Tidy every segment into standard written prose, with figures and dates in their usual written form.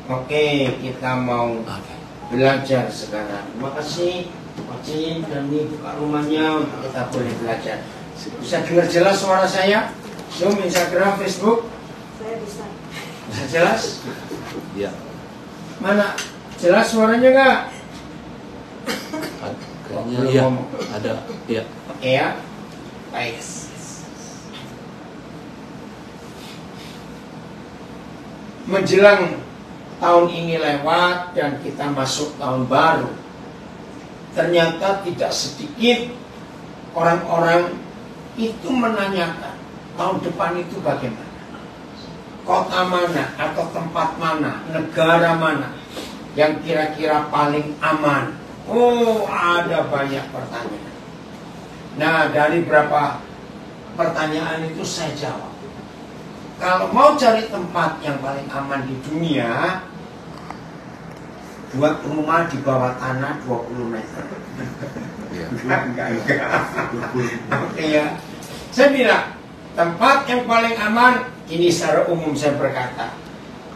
Oke, kita mau belajar sekarang. Terima kasih Pak Cim dan ini buka rumahnya untuk kita boleh belajar. Bisa dengar jelas suara saya? Zoom, Instagram, Facebook? Saya bisa. Bisa jelas? Iya. Mana? Jelas suaranya nggak? Kayaknya iya. Ada. Iya. Oke ya. Baik. Menjelang tahun ini lewat dan kita masuk tahun baru, ternyata tidak sedikit orang-orang itu menanyakan tahun depan itu bagaimana, kota mana atau tempat mana, negara mana yang kira-kira paling aman. Oh, ada banyak pertanyaan. Nah, dari berapa pertanyaan itu saya jawab, kalau mau cari tempat yang paling aman di dunia, buat rumah di bawah tanah 20 meter. Enggak. Oke ya. Saya bilang, tempat yang paling aman, ini secara umum saya berkata,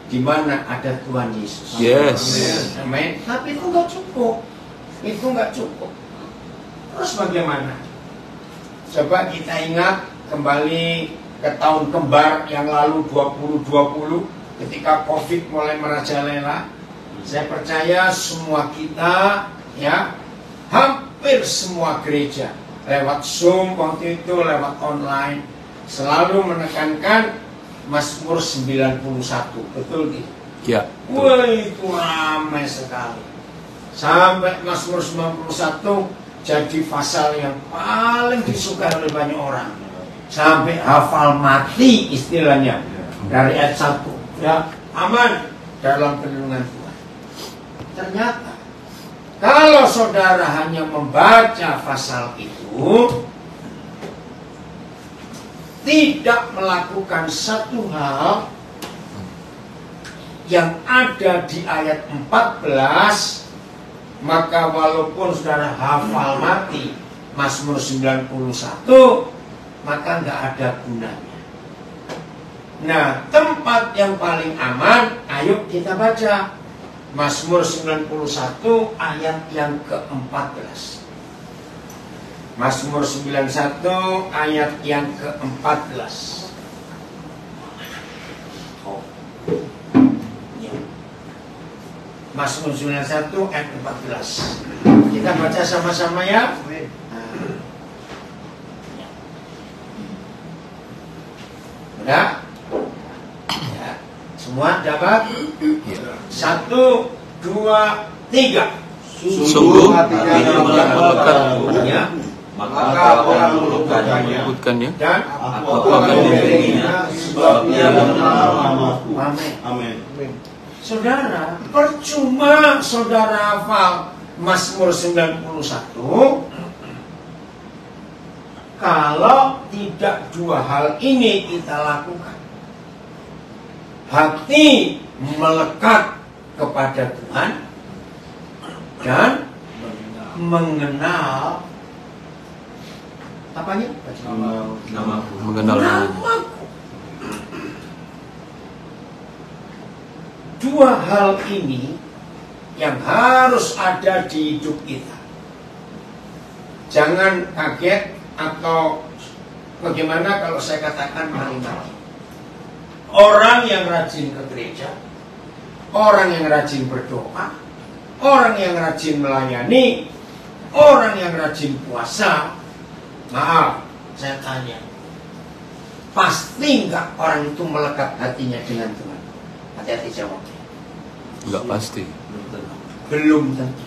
di mana ada Tuhan Yesus. Yes. Amin. Tapi itu nggak cukup. Itu nggak cukup. Terus bagaimana? Coba kita ingat kembali ke tahun kembar yang lalu 2020 ketika COVID mulai merajalela. Saya percaya semua kita, ya, hampir semua gereja lewat Zoom waktu itu, lewat online, selalu menekankan Mazmur 91, betul tidak? Ya. Wah, itu ramai sekali. Sampai Mazmur 91 jadi pasal yang paling disukai oleh banyak orang. Sampai hafal mati istilahnya dari ayat 1. Ya, aman dalam perlindungan Tuhan. Ternyata kalau saudara hanya membaca pasal itu, tidak melakukan satu hal yang ada di ayat 14, maka walaupun saudara hafal mati Mazmur 91, maka nggak ada gunanya. Nah, tempat yang paling aman, ayo kita baca Mazmur 91 ayat yang ke-14. Mazmur 91 ayat yang ke-14. Mazmur 91 ayat 14. Kita baca sama-sama ya. Udah? Ya. Semua dapat? 1, 2, 3. Sungguh hatinya melekat, Ya. maka orang melukutkannya, Dan aku akan mengiringinya, sebab ia mengenal namaku. Amin. Saudara, percuma saudara hafal Mazmur 91 kalau tidak dua hal ini kita lakukan. Hati melekat kepada Tuhan dan mengenal apanya? Namaku. Mengenal namanya. Dua hal ini yang harus ada di hidup kita. Jangan kaget atau bagaimana kalau saya katakan mari-mari. Orang yang rajin ke gereja, orang yang rajin berdoa, orang yang rajin melayani, orang yang rajin puasa, maaf, saya tanya, pasti nggak orang itu melekat hatinya dengan Tuhan? Hati-hati jawabnya. Enggak pasti. Belum tentu.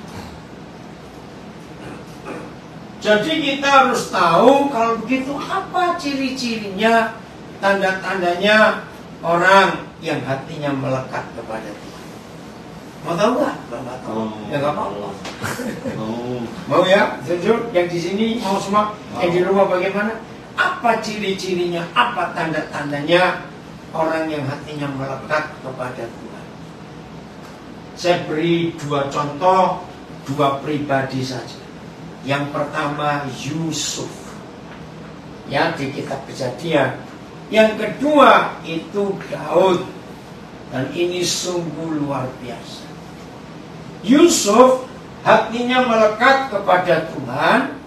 Jadi kita harus tahu kalau begitu apa ciri-cirinya, tanda-tandanya orang yang hatinya melekat kepada Tuhan. Mau tahu nggak? Nggak tahu. Ya nggak mau. Mau ya? Jujur, yang di sini mau semua, yang di rumah bagaimana? Apa ciri-cirinya? Apa tanda-tandanya orang yang hatinya melekat kepada Tuhan? Saya beri dua contoh, dua pribadi saja. Yang pertama Yusuf, ya, di kitab Kejadian. Yang kedua itu Daud. Dan ini sungguh luar biasa. Yusuf hatinya melekat kepada Tuhan.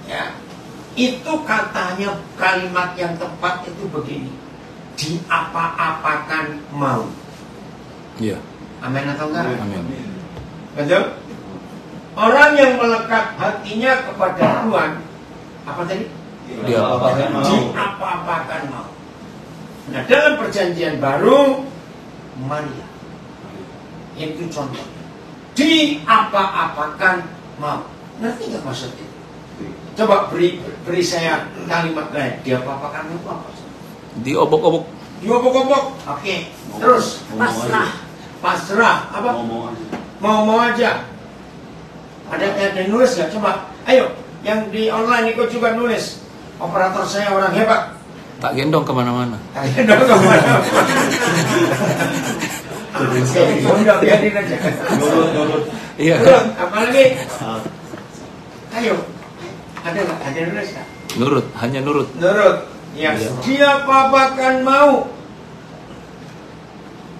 Ya, itu katanya kalimat yang tepat itu begini: diapa-apakan mau. Iya. Amin atau enggak? Amin. Betul? Orang yang melekat hatinya kepada Tuhan, apa tadi? Diapa-apakan mau. Nah, dalam perjanjian baru, Maria itu contoh. Diapa-apakan mau. Ngerti nggak maksudnya? Coba beri saya kalimat lain. Diapa-apakan itu apa? Diobok-obok. Diobok-obok. Oke. Terus pasrah. Apa? Mau aja. Ada nulis nggak? Coba. Ayo. Yang di online ikut juga nulis. Operator saya orang hebat. Tak gendong kemana-mana. Tak gendong kemana-mana. Udah biarin aja. Nurut. Iya. Apalagi? Ayo. Ada nggak? Ada nulis nggak? Nurut, hanya nurut. Nurut. Ya. Dia papakan mau.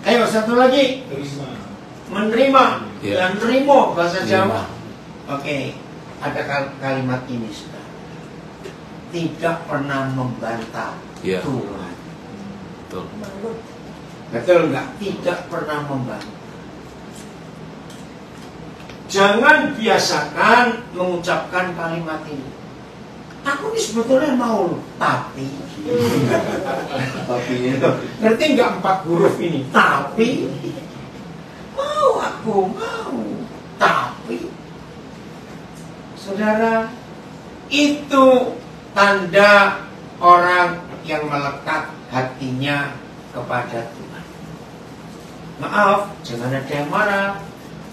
Ayo satu lagi. Menerima. Ya. Dan terima bahasa Jawa. Terima. Oke. Ada kalimat ini sudah. Tidak pernah membantah Ya. Tuhan. Betul. Betul nggak? Tidak pernah membantah. Jangan biasakan mengucapkan kalimat ini. Aku ini sebetulnya mau, tapi ngerti nggak 4 huruf ini? Tapi aku mau, tapi saudara, itu tanda orang yang melekat hatinya kepada Tuhan. Maaf, jangan ada yang marah,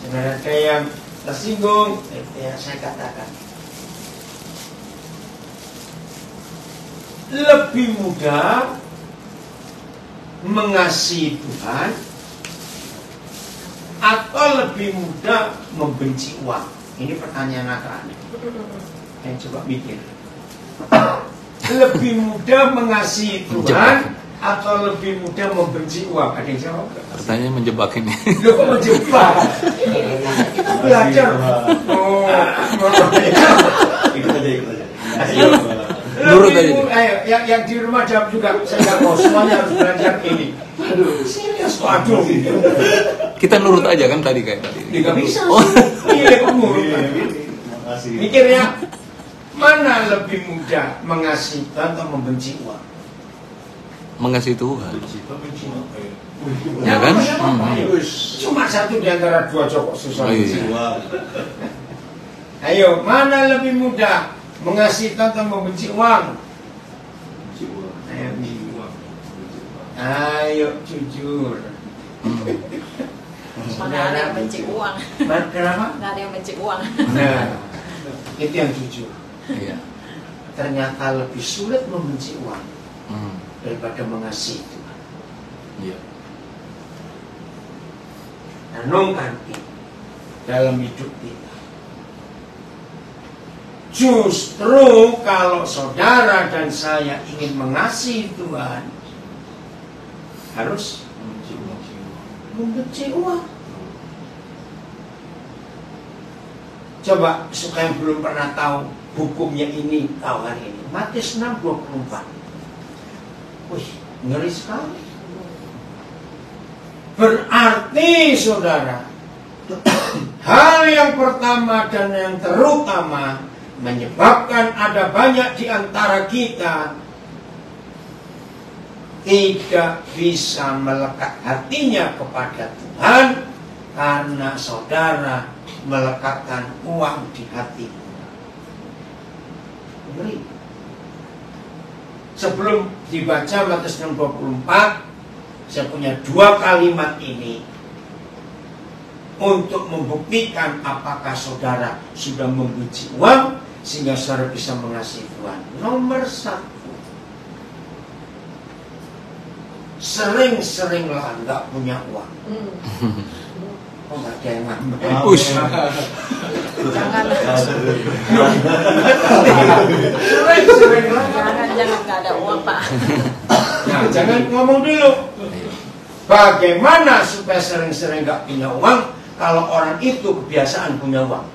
jangan ada yang tersinggung. Itu yang saya katakan. Lebih mudah mengasihi Tuhan atau lebih mudah membenci uang? Ini pertanyaan agak aneh. Coba mikir. Lebih mudah mengasihi Tuhan atau lebih mudah membenci uang? Ada yang jawab? Pertanyaan menjebak ini. Loh, kok menjebak? Kita belajar. Ikut aja. Nurut aja. Ayo, yang di rumah jawab juga. Saya nggak mau, semuanya harus belajar ini. Aduh, serius, waduh. Kita nurut aja kan tadi kayak tadi. Nggak bisa. Oh. Iya, kamu. Makasih. Mikirnya, mana lebih mudah mengasihi Tuhan atau membenci uang? Mengasihi Tuhan. Ya kan? Cuma satu di antara dua cokok susah. Oh, iya. Ayo, mana lebih mudah mengasihi Tuhan atau membenci uang? Ayo jujur. Mana ada yang benci uang? Kenapa? Nggak ada yang benci uang. Nah, itu yang jujur. Iya. Ternyata lebih sulit membenci uang daripada mengasihi Tuhan. Iya. Renungkan itu dalam hidup kita. Justru kalau saudara dan saya ingin mengasihi Tuhan, harus membenci uang. Coba supaya yang belum pernah tahu hukumnya ini, tahu hari ini. Matius 6:24. Wih, ngeri sekali. Berarti saudara, hal yang pertama dan yang terutama menyebabkan ada banyak di antara kita tidak bisa melekat hatinya kepada Tuhan karena saudara melekatkan uang di hati. Ngeri. Sebelum dibaca Matius 6:24, saya punya 2 kalimat ini untuk membuktikan apakah saudara sudah membenci uang sehingga saudara bisa mengasihi Tuhan. Nomor 1, sering-seringlah nggak punya uang. Oh, nggak ada yang ngambil. Sering-seringlah. Jangan nggak ada uang, Pak. Nah, jangan ngomong dulu. Bagaimana supaya sering-sering nggak punya uang kalau orang itu kebiasaan punya uang?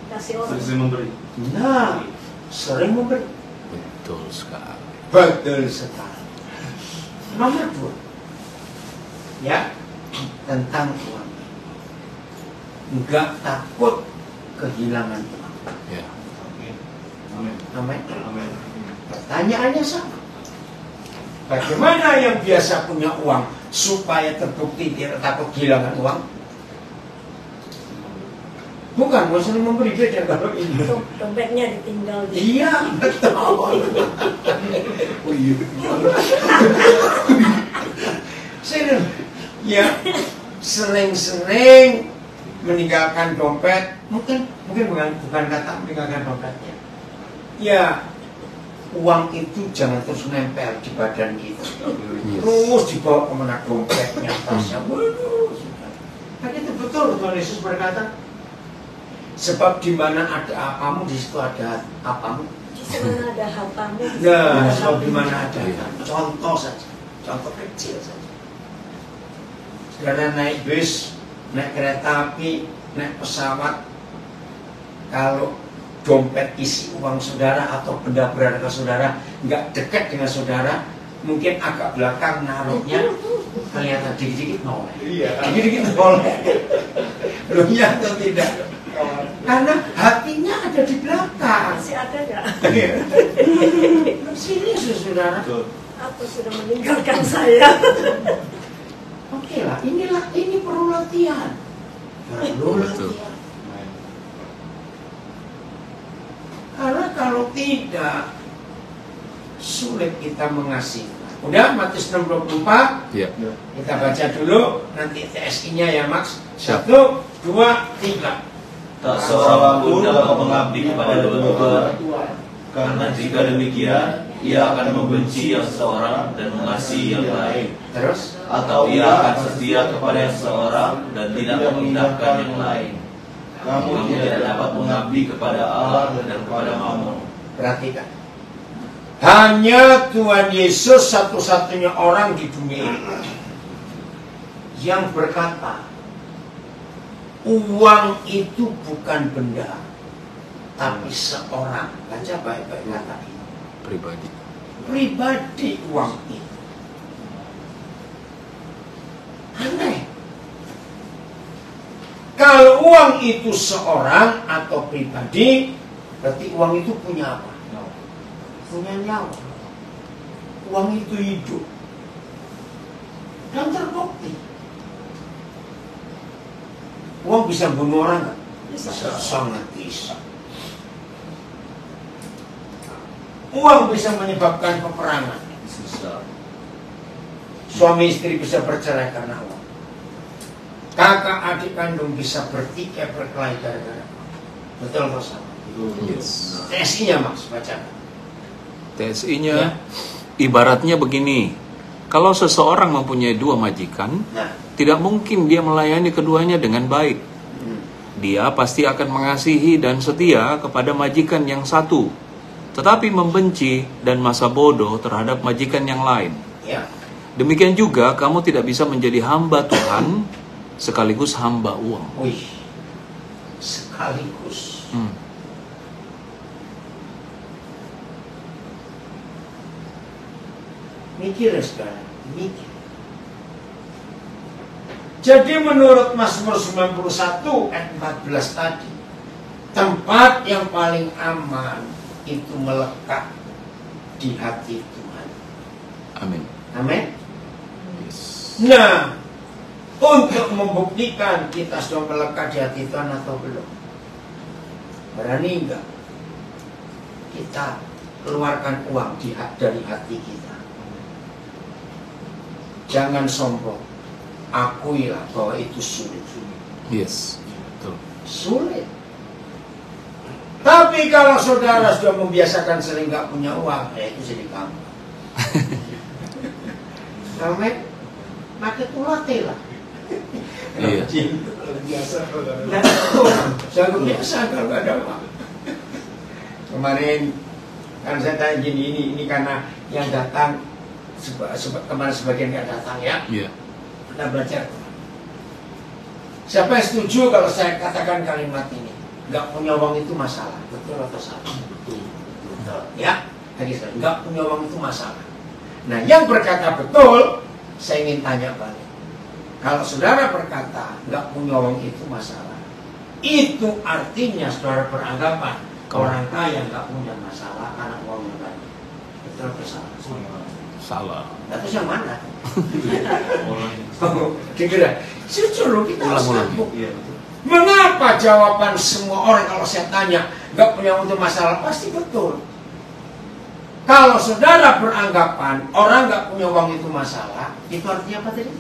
Kasih orang. Sering memberi. Nah, sering memberi. Betul sekali. Betul sekali. Nomor 2, ya, tentang uang. Enggak takut kehilangan uang. Ya. Amin. Amin. Amin. Pertanyaannya sama. Bagaimana yang biasa punya uang supaya terbukti tidak takut kehilangan uang? Bukan, mau sering memberi beda kalau ini. Dompetnya ditinggal. Iya, betul. Oh iya. Sering, ya, sering-sering meninggalkan dompet. Mungkin bukan kata meninggalkan dompetnya. Ya, uang itu jangan terus nempel di badan kita. Terus dibawa kemana dompetnya, tasnya. Waduh, kan itu betul Tuhan Yesus berkata. Sebab di mana ada apamu, di situ ada apamu. Di sana ada hartamu. Nah, sebab di mana ada apamu. Contoh saja, contoh kecil saja. Saudara naik bus, naik kereta api, naik pesawat, kalau dompet isi uang saudara atau benda berharga saudara nggak dekat dengan saudara, mungkin agak belakang naruhnya, kelihatan dikit-dikit noleh. Iya. Dikit-dikit noleh. Belum ya atau tidak? Karena hatinya ada di belakang. Masih ada nggak? Sini saudara. Betul. Atau sudah meninggalkan saya? Oke lah, ini perlu latihan. Perlu Betul. latihan. Karena kalau tidak, sulit kita mengasihi. Udah, Matius 6:24. Ya. Kita baca dulu, nanti TSI-nya ya Max. Siap. 1, 2, 3. Tak seorang pun dapat mengabdi kepada dua tuan, karena jika demikian, ia akan membenci yang seorang dan mengasihi yang lain, Terus, atau ia akan setia kepada yang seorang dan tidak mengindahkan yang lain. Kamu tidak dapat mengabdi kepada Allah dan kepada Mammon. perhatikan. Hanya Tuhan Yesus satu-satunya orang di dunia yang berkata, uang itu bukan benda, tapi seorang. Baca baik-baik kata ini. Pribadi. Pribadi uang itu. Aneh. Kalau uang itu seorang atau pribadi, berarti uang itu punya apa? Punya nyawa. Uang itu hidup. Dan terbukti. Uang bisa bunuh orang nggak? Bisa. Sangat bisa. Uang bisa menyebabkan peperangan. Susah. Suami istri bisa bercerai karena uang. Kakak adik kandung bisa bertikai berkelahi gara-gara uang. Betul atau salah? Yes. TSI-nya Mas, bacakan. TSI-nya ibaratnya begini. Kalau seseorang mempunyai dua majikan, Nah, tidak mungkin dia melayani keduanya dengan baik. Dia pasti akan mengasihi dan setia kepada majikan yang satu, tetapi membenci dan masa bodoh terhadap majikan yang lain. ya. Demikian juga kamu tidak bisa menjadi hamba Tuhan sekaligus hamba uang. Wih. Sekaligus. Mikir ya saudara, mikir. Jadi menurut Mazmur 91 ayat 14 tadi, tempat yang paling aman itu melekat di hati Tuhan. Amin. Amin. Yes. Nah, untuk membuktikan kita sudah melekat di hati Tuhan atau belum, berani enggak kita keluarkan uang dari hati kita? Jangan sombong. Akuilah bahwa itu sulit. Yes. Betul. Sulit. Tapi kalau saudara sudah membiasakan sering nggak punya uang, ya itu jadi kamu. Amin. Maka itu latih lah. Iya. Biasa. Nah, jangan biasa kalau nggak ada uang. Kemarin kan saya tanya gini, ini karena yang datang kemarin sebagian nggak datang ya. Iya. Kita belajar. Siapa yang setuju kalau saya katakan kalimat ini? Nggak punya uang itu masalah. Betul atau salah? Betul. Ya, tadi saya nggak punya uang itu masalah. Nah, yang berkata betul, saya ingin tanya balik. Kalau saudara berkata nggak punya uang itu masalah, itu artinya saudara beranggapan orang kaya nggak punya masalah karena uangnya banyak. Betul atau salah? Salah. Terus yang mana? Kira-kira jujur loh, kita harus sambung. Mengapa jawaban semua orang kalau saya tanya nggak punya uang itu masalah pasti betul? Kalau saudara beranggapan orang nggak punya uang itu masalah, itu artinya apa tadi?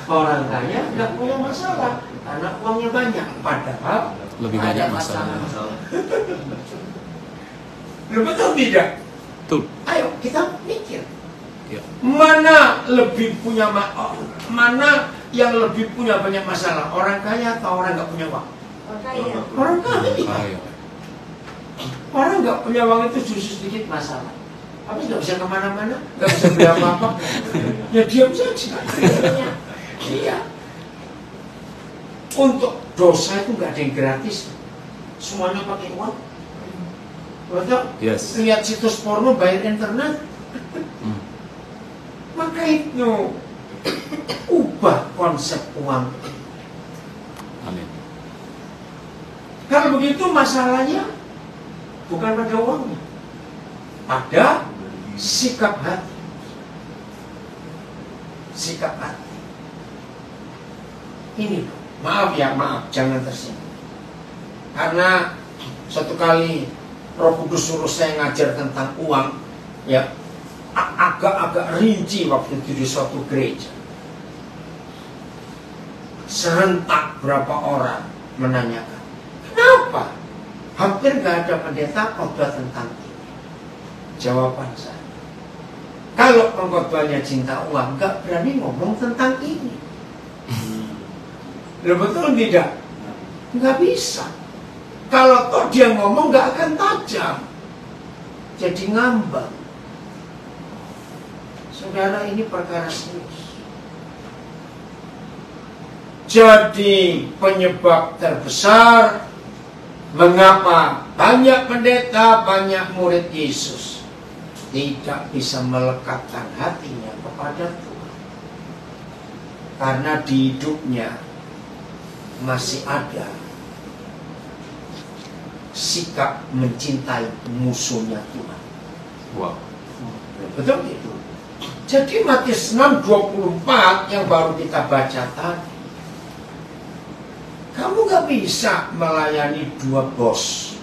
Orang kaya nggak punya masalah karena uangnya banyak, padahal Lebih ada banyak masalahnya. Betul tidak? Betul. Ayo kita mikir. Ya. Mana lebih punya mana yang lebih punya banyak masalah, orang kaya atau orang nggak punya uang? Orang kaya. Orang kaya. Kaya. Orang nggak punya uang itu justru sedikit masalah. Tapi nggak bisa kemana-mana, nggak bisa beli apa-apa. Ya diam saja. Iya. Untuk dosa itu nggak ada yang gratis. Semuanya pakai uang. Betul? Yes. Lihat situs porno bayar internet. Maka itu ubah konsep uang. Amin. Kalau begitu masalahnya bukan pada uangnya, pada sikap hati. Sikap hati. Ini maaf ya, maaf, jangan tersinggung. Karena suatu kali Roh Kudus suruh saya ngajar tentang uang, ya agak-agak rinci waktu itu di suatu gereja. Serentak berapa orang menanyakan, kenapa hampir gak ada pendeta khotbah tentang ini? Jawaban saya, kalau pengkhotbahnya cinta uang, gak berani ngomong tentang ini. Loh, betul tidak? Nggak bisa. Kalau toh dia ngomong nggak akan tajam, jadi ngambang. Saudara, ini perkara serius. Jadi penyebab terbesar mengapa banyak pendeta, banyak murid Yesus tidak bisa melekatkan hatinya kepada Tuhan, karena di hidupnya masih ada sikap mencintai musuhnya Tuhan. Wow. Betul itu. Jadi Matius 6:24 yang baru kita baca tadi, kamu gak bisa melayani dua bos.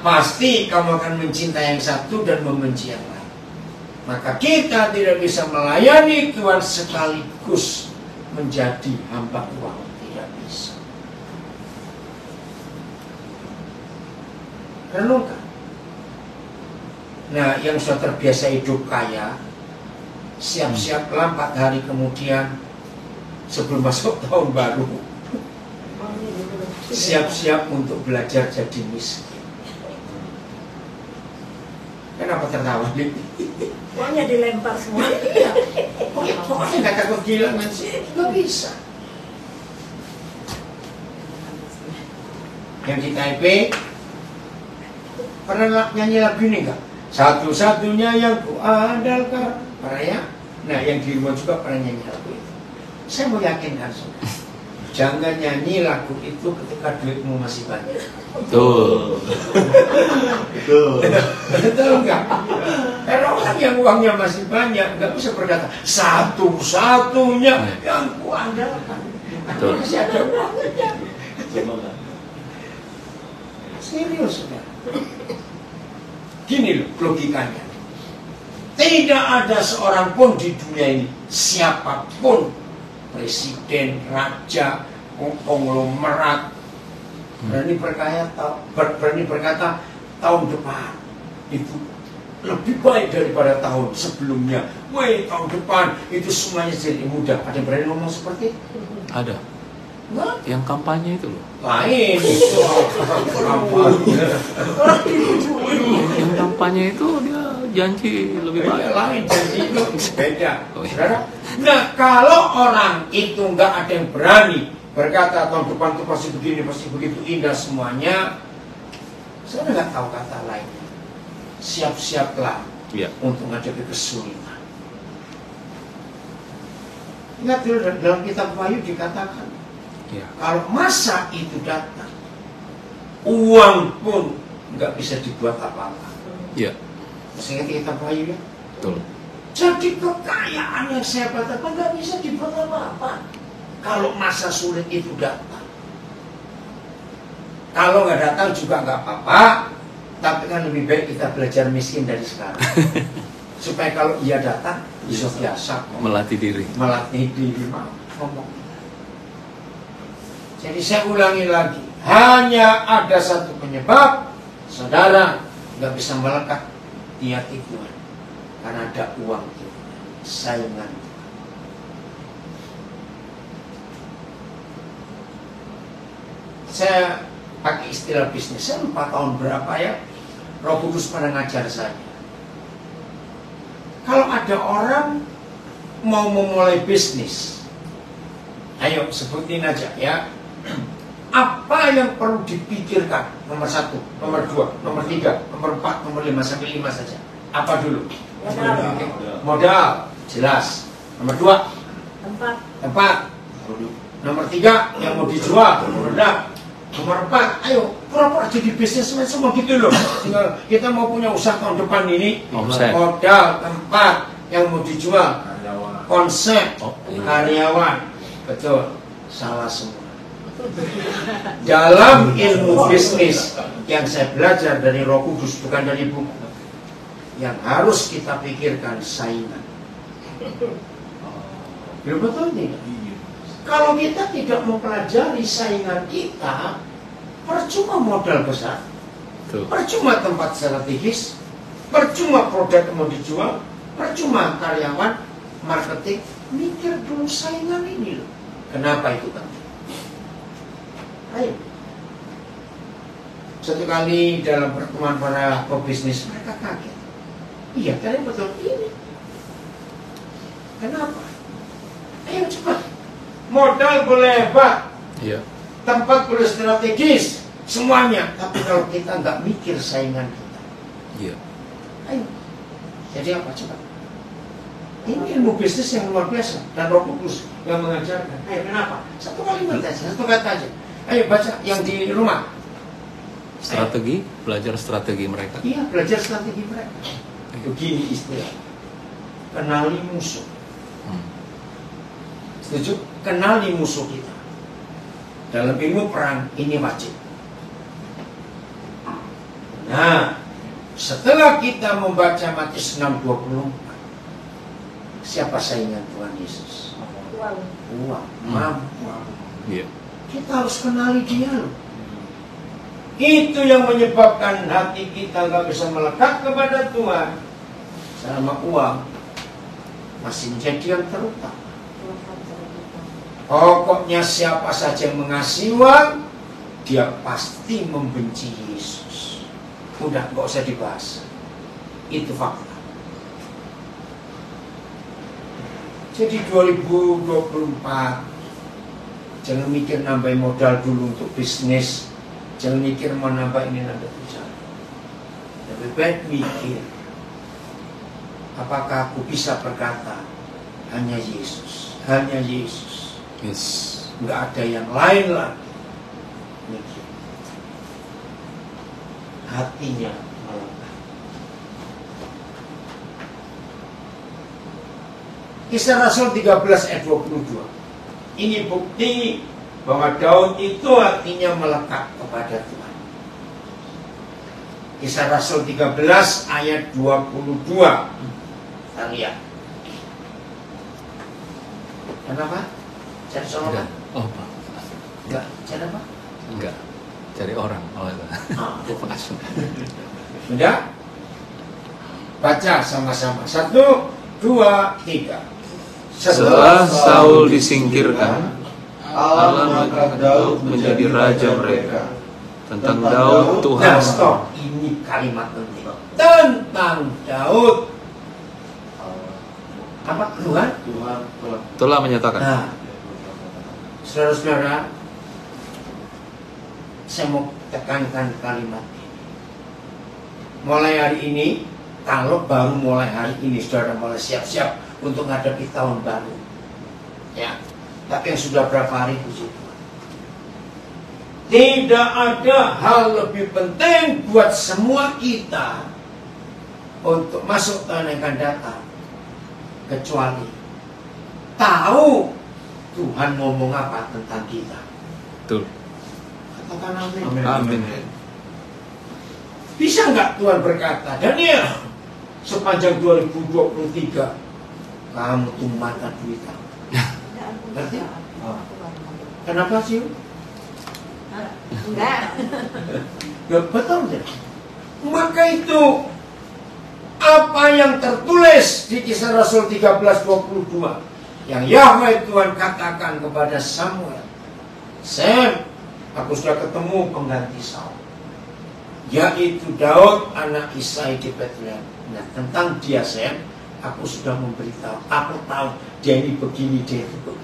Pasti kamu akan mencintai yang satu dan membenci yang lain. Maka kita tidak bisa melayani Tuhan sekaligus menjadi hamba Tuhan. Tidak bisa. Renungkan. Nah, yang sudah terbiasa hidup kaya, siap-siap 4 hari kemudian sebelum masuk tahun baru, siap-siap untuk belajar jadi miskin. Kenapa tertawa? Uangnya dilempar semua. Iya. Pokoknya nggak takut kehilangan sih, nggak bisa. Yang di Taipei pernah nyanyi lagu ini nggak? Satu-satunya yang ku andalkan. Pernah ya? Nah, yang di rumah juga pernah nyanyi lagu itu. Saya mau yakinkan saudara, jangan nyanyi lagu itu ketika duitmu masih banyak. Betul. Betul. Betul enggak? Karena orang yang uangnya masih banyak nggak bisa berkata satu-satunya yang ku andalkan. Betul. Masih ada uangnya. Serius, saudara. Gini loh logikanya. Tidak ada seorang pun di dunia ini, siapapun, presiden, raja, konglomerat, berani berkata tahun depan itu lebih baik daripada tahun sebelumnya. Woi, tahun depan itu semuanya jadi mudah. Ada yang berani ngomong seperti itu? Ada. Enggak. Yang kampanye itu loh. Lain itu kampanye. Yang kampanye itu dia janji lebih baik. Lain janji itu beda. Oh, iya. Saudara? Nah, kalau orang itu nggak ada yang berani berkata tahun depan itu pasti begini, pasti begitu indah semuanya, saya nggak tahu kata lainnya. Siap-siaplah Ya. untuk menghadapi kesulitan. Ingat dulu dalam kitab Wahyu dikatakan, Ya. kalau masa itu datang, uang pun nggak bisa dibuat apa-apa. Ya. Masih ingat kitab Wahyu ya? Betul. Jadi kekayaan yang saya katakan nggak bisa dibuat apa-apa. Kalau masa sulit itu datang. Kalau nggak datang juga nggak apa-apa. Tapi kan lebih baik kita belajar miskin dari sekarang. Supaya kalau ia datang, bisa biasa. Melatih diri. Melatih diri ngomong. Jadi saya ulangi lagi. Hanya ada satu penyebab. Saudara nggak bisa melekat di hati Tuhan. Karena ada uang Tuhan. Saingan Tuhan. Saya pakai istilah bisnis. Saya lupa tahun berapa ya. Roh Kudus pernah ngajar saya. Kalau ada orang mau memulai bisnis, ayo sebutin aja ya. Apa yang perlu dipikirkan? Nomor 1, nomor 2, nomor 3, nomor 4, nomor 5 sampai 5 saja. Apa dulu? Modal, jelas. Nomor 2, tempat. Nomor 3, yang mau dijual, produk. Nomor 4, ayo pura-pura jadi bisnismen semua gitu loh. Tinggal kita mau punya usaha tahun depan ini, Omset. modal, tempat, yang mau dijual, konsep, karyawan. Betul, salah semua. Dalam ilmu bisnis yang saya belajar dari Roh Kudus, bukan dari buku, yang harus kita pikirkan saingan. Betul tidak? Kalau kita tidak mempelajari saingan kita, percuma modal besar, Tuh. percuma tempat strategis, percuma produk yang mau dijual, percuma karyawan, marketing. Mikir dulu saingan ini loh. Kenapa itu penting? Ayo. Satu kali dalam pertemuan para pebisnis, mereka kaget. Iya, kalian betul ini. Kenapa? Ayo cepat. Modal boleh hebat, Ya. tempat boleh strategis, semuanya. Tapi kalau kita nggak mikir saingan kita, Ya. ayo. Jadi apa? Cepat. Ini ilmu bisnis yang luar biasa dan Roh Kudus yang mengajarkan. Ayo, kenapa? Satu kalimat aja, satu kata aja. Ayo baca yang di rumah. Strategi, belajar strategi mereka. Iya, belajar strategi mereka. Begini istilah. Kenali musuh. Setuju? Kenali musuh kita. Dalam ilmu perang ini wajib. Nah, setelah kita membaca Matius 6:24, siapa saingan Tuhan Yesus? Uang, mampu. Iya. Kita harus kenali dia loh. Itu yang menyebabkan hati kita nggak bisa melekat kepada Tuhan. Sama uang masih menjadi yang terutama. Pokoknya siapa saja yang mengasihi uang, dia pasti membenci Yesus. Udah, nggak usah dibahas. Itu fakta. Jadi 2024, jangan mikir nambahin modal dulu untuk bisnis. Jangan mikir mau nambah ini nambah itu. Lebih baik mikir, apakah aku bisa berkata hanya Yesus, hanya Yesus. Yes. Nggak ada yang lain lagi. Mikir. Hatinya melekat. Kisah Rasul 13 ayat 22. Ini bukti bahwa Daud itu hatinya melekat kepada Tuhan. Kisah Rasul 13 ayat 22. Kita lihat. Kenapa? Cari soal. Oh, Pak. Enggak, cari apa? Enggak. Cari orang. Oh, itu. Pas. Sudah? Baca sama-sama. 1, 2, 3. Setelah Saul disingkirkan, Allah mengangkat Daud menjadi raja mereka. Tentang Daud Tuhan. Nah, stop. Ini kalimat penting. tentang Daud. Apa Tuhan? Telah menyatakan. Nah, saudara-saudara, saya mau tekankan kalimat ini. Mulai hari ini, kalau baru mulai hari ini, saudara mulai siap-siap untuk menghadapi tahun baru. Ya, tapi yang sudah berapa hari puji Tuhan. Tidak ada hal lebih penting buat semua kita untuk masuk tahun yang akan datang kecuali tahu Tuhan ngomong apa tentang kita. Betul. Katakan amin. Amin. Bisa nggak Tuhan berkata, Daniel, sepanjang 2023 kamu tuh mata duita. Ngerti? Kenapa sih? Enggak. Ya betul deh. Maka itu apa yang tertulis di Kisah Rasul 13:22 yang Yahweh Tuhan katakan kepada Samuel, Sam, aku sudah ketemu pengganti Saul, yaitu Daud anak Isai di Bethlehem. Nah, tentang dia, Sam, aku sudah memberitahu. Aku tahu dia ini begini, dia itu begini.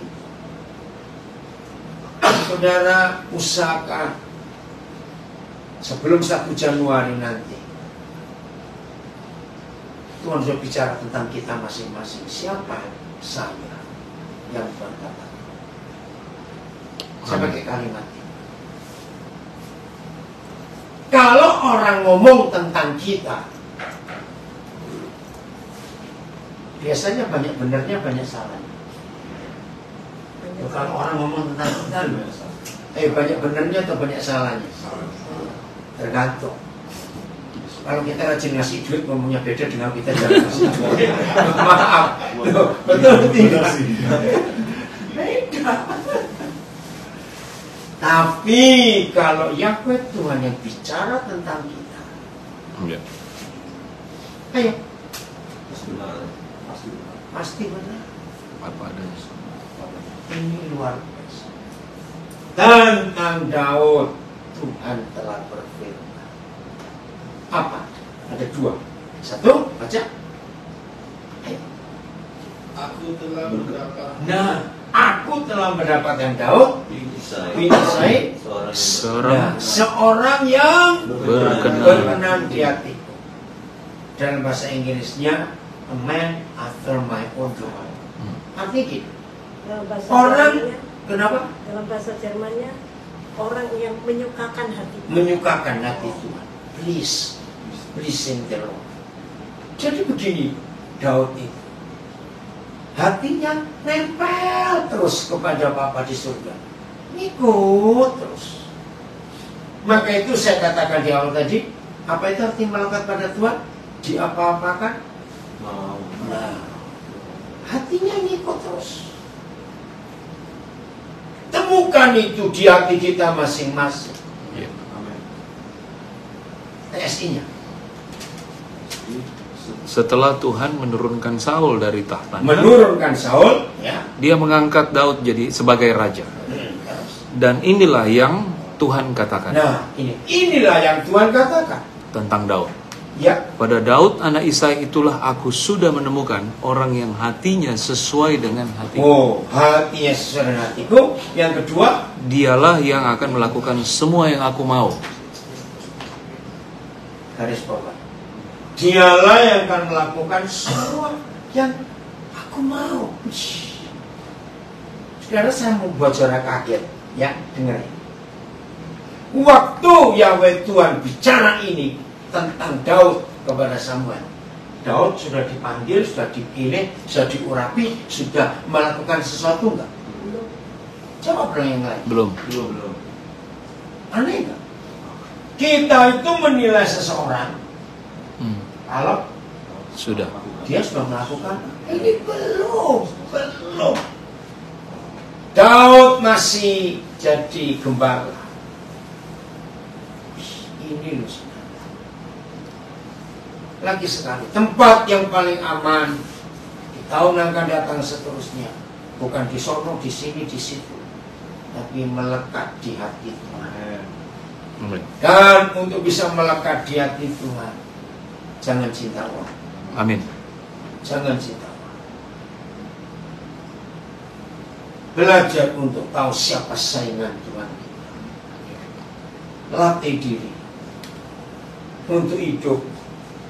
Saudara, usahakan sebelum 1 Januari nanti Tuhan sudah bicara tentang kita masing-masing. Siapa saya yang Tuhan katakan? Saya pakai kalimat ini. Kalau orang ngomong tentang kita, biasanya banyak benernya, banyak salahnya. Kalau orang ngomong tentang kita, banyak benernya atau banyak salahnya? Tergantung. Kalau kita rajin ngasih duit, ngomongnya beda dengan kita jarang ngasih duit. Maaf, betul tidak? Beda. Tapi kalau Yahweh Tuhan yang bicara tentang kita, Ya. ayo, Pasti benar. pasti benar. Apa adanya. Ini luar biasa. Tentang Daud, Tuhan telah berfirman. Apa? Ada 2. 1, baca. Ayo. Aku telah mendapat. Nah, aku telah mendapatkan Daud bin Isai, seorang yang berkenan di hatiku. Dalam bahasa Inggrisnya, a man after my own heart. Artinya gitu. Dalam bahasa Orang, Jermannya, kenapa? dalam bahasa Jermannya, orang yang menyukakan hati. Menyukakan hati Tuhan. Pleasing the Lord. Jadi begini, Daud itu hatinya nempel terus kepada Bapa di surga, ngikut terus. Maka itu saya katakan di awal tadi, apa itu arti melekat pada Tuhan? Diapa-apakan mau. Nah, hatinya ngikut terus. Temukan itu di hati kita masing-masing. Ya. TSI-nya. Setelah Tuhan menurunkan Saul dari tahtanya, Menurunkan Saul, ya. dia mengangkat Daud jadi sebagai raja. Dan inilah yang Tuhan katakan Nah, inilah yang Tuhan katakan tentang Daud. Ya, Pada Daud anak Isai itulah aku sudah menemukan orang yang hatinya sesuai dengan hatiku. oh, hatinya sesuai dengan hatiku. Yang kedua, Dialah yang akan melakukan semua yang aku mau. garis bawah. Dialah yang akan melakukan semua yang aku mau. Saudara, saya mau buat saudara kaget. Ya, dengarin. Waktu Yahweh Tuhan bicara ini tentang Daud kepada Samuel, Daud sudah dipanggil, sudah dipilih, sudah diurapi, sudah melakukan sesuatu enggak? Coba bilang yang lain. Belum. Aneh enggak? Kita itu menilai seseorang kalau Sudah. dia sudah melakukan. Ini belum. Daud masih jadi gembala. Ini loh. Lagi sekali, tempat yang paling aman di tahun yang akan datang seterusnya, bukan di sono, di sini, di situ, tapi melekat di hati Tuhan. Amin. Dan untuk bisa melekat di hati Tuhan, Jangan cinta uang. Amin. Jangan cinta uang. Belajar untuk tahu siapa saingan Tuhan kita. Latih diri untuk hidup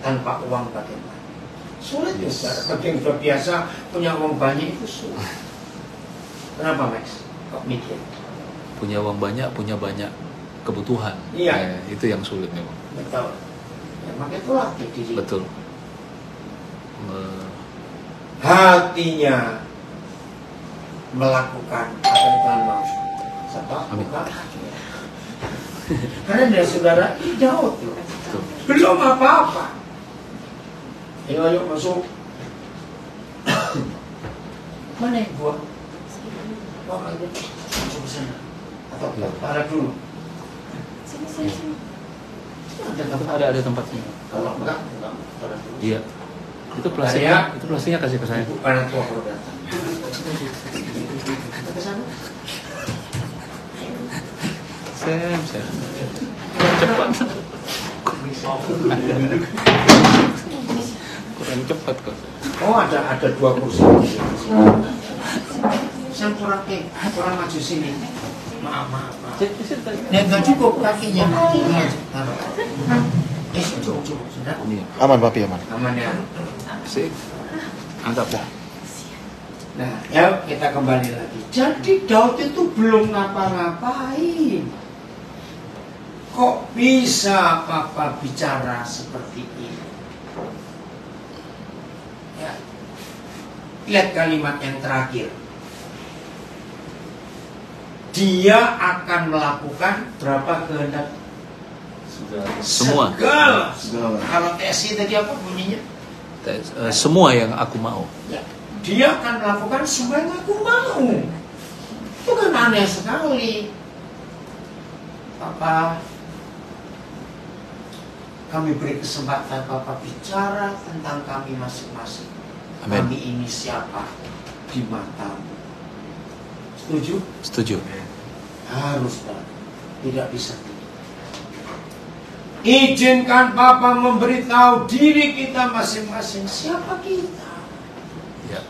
tanpa uang bagaimana. Sulit ya, saudara. Bagi yang sudah biasa punya uang banyak itu sulit. Kenapa, Max? Kok mikir? Punya uang banyak, punya banyak kebutuhan. Iya. Itu yang sulit memang. Betul. Ya, makanya itu latih diri. Betul. Hatinya melakukan apa yang Tuhan mau. Siapa? Amin. Bukan. Karena dari saudara ini jauh tuh. Betul. Belum apa-apa. Ayo masuk. Mana yang gua? Bawa aja. Masuk ke sana. Atau taruh dulu. Sini. Ada tempatnya. Kalau enggak taruh dulu. Iya. Itu plastiknya kasih ke saya. Bukan tua kalau datang. Ke sana. Sam. Cepat. Kurang cepat kok. Oh ada dua kursi. Saya kurang maju sini. Maaf. Ya nggak cukup kakinya. Taruh. Cukup sudah. Aman papi, aman. Aman ya. Sip. Mantap dah. Nah, ya kita kembali lagi. Jadi Daud itu belum ngapa-ngapain. Kok bisa Papa bicara seperti ini? Ya. Lihat kalimat yang terakhir. Dia akan melakukan berapa kehendak? Semua. Segala. Segala. Kalau TSI tadi apa bunyinya? Semua yang aku mau. Ya. Dia akan melakukan semua yang aku mau. Itu kan aneh sekali. Papa, kami beri kesempatan Papa bicara tentang kami masing-masing. Amin. Kami ini siapa di matamu. Setuju? Setuju. Harus, Pak. Tidak bisa tidak. Izinkan Papa memberitahu diri kita masing-masing siapa kita. Ya.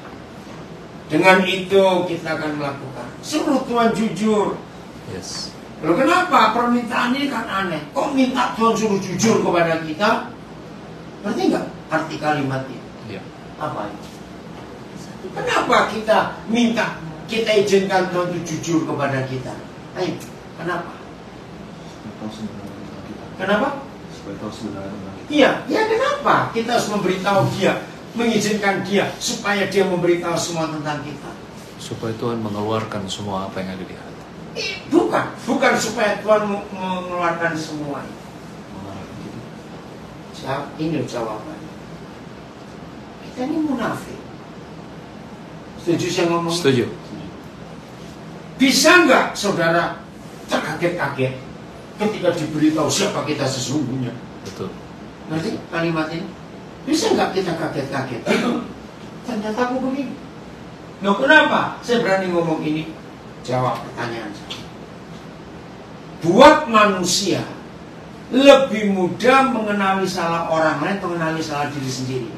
Dengan itu kita akan melakukan. Suruh Tuhan jujur. Yes. Loh kenapa? Permintaan ini kan aneh. Kok minta Tuhan suruh jujur kepada kita? Ngerti nggak arti kalimat itu? Ya. Apa itu? Kenapa kita minta, kita izinkan Tuhan itu jujur kepada kita? Ayo, kenapa? Kenapa? Supaya tahu sebenarnya tentang kita. Iya, ya kenapa? Kita harus memberitahu dia, mengizinkan dia supaya dia memberitahu semua tentang kita. Supaya Tuhan mengeluarkan semua apa yang ada di hati. Bukan supaya Tuhan mengeluarkan semua. Ini jawabannya. Kita ini munafik. Setuju saya ngomong? Setuju. Bisa nggak saudara terkaget-kaget ketika diberitahu siapa kita sesungguhnya? Betul. Nanti kalimat ini, bisa nggak kita kaget-kaget? Ternyata aku begini. Loh kenapa saya berani ngomong ini? Jawab pertanyaan saya. Buat manusia lebih mudah mengenali salah orang lain, mengenali salah diri sendiri.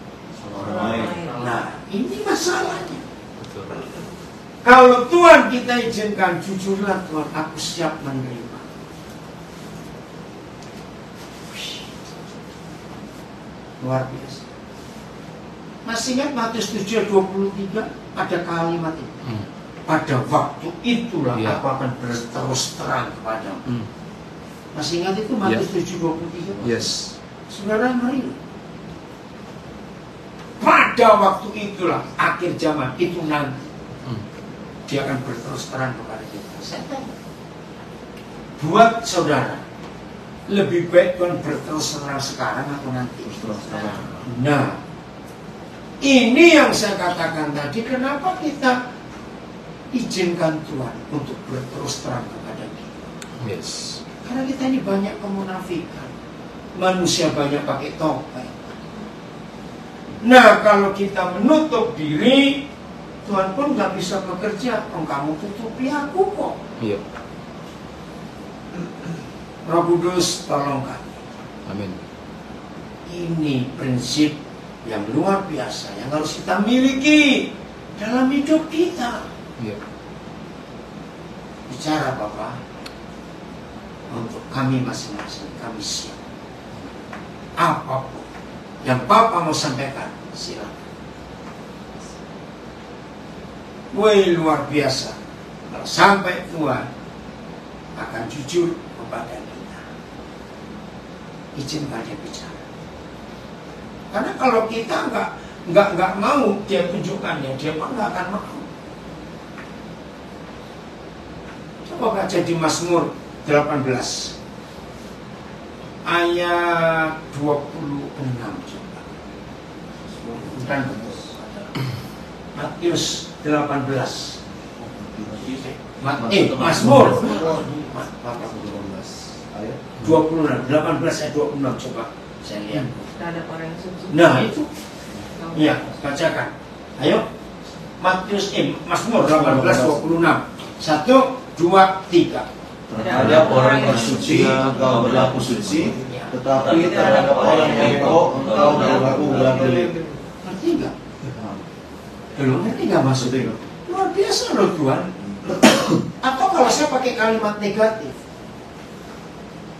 Orang lain. Nah, ini masalahnya. Betul. Kalau Tuhan kita izinkan, jujurlah Tuhan, aku siap menerima. Luar biasa. Masih ingat Matius 7:23 ada kalimat itu. Pada waktu itulah Ya. aku akan berterus terang kepadamu. Masih ingat itu Matius 7:23? Yes. Saudara mari. Pada waktu itulah akhir zaman itu nanti dia akan berterus terang kepada kita. Saya tanya, buat saudara lebih baik Tuhan berterus terang sekarang atau nanti? Nah, ini yang saya katakan tadi. Kenapa kita izinkan Tuhan untuk berterus terang kepada kita? Yes. Karena kita ini banyak kemunafikan. Manusia banyak pakai topeng. Nah, kalau kita menutup diri, Tuhan pun gak bisa bekerja. Kamu tutupi aku kok. Iya. Roh Kudus tolong kami. Amin. Ini prinsip yang luar biasa yang harus kita miliki dalam hidup kita. Ya. Bicara Bapak, untuk kami masing-masing, kami siap. Apapun yang Bapak mau sampaikan, silakan. Woi, luar biasa. Kalau sampai Tuhan akan jujur kepada kita, izinkan dia bicara. Karena kalau kita nggak mau dia tunjukkannya, dia pun nggak akan mau. Coba baca di Mazmur 18 ayat 26 coba. Bukan Matius 18. Mazmur 26, 18 ayat 26 coba saya lihat. Terhadap orang yang suci. Nah itu, ya bacakan. Ayo, Mazmur 18 26. 1, 2, 3. Terhadap orang yang suci engkau berlaku suci, tetapi terhadap orang yang bego engkau berlaku berat-belit. Ngerti nggak? Belum ngerti nggak maksudnya? Luar biasa loh Tuhan. Atau kalau saya pakai kalimat negatif,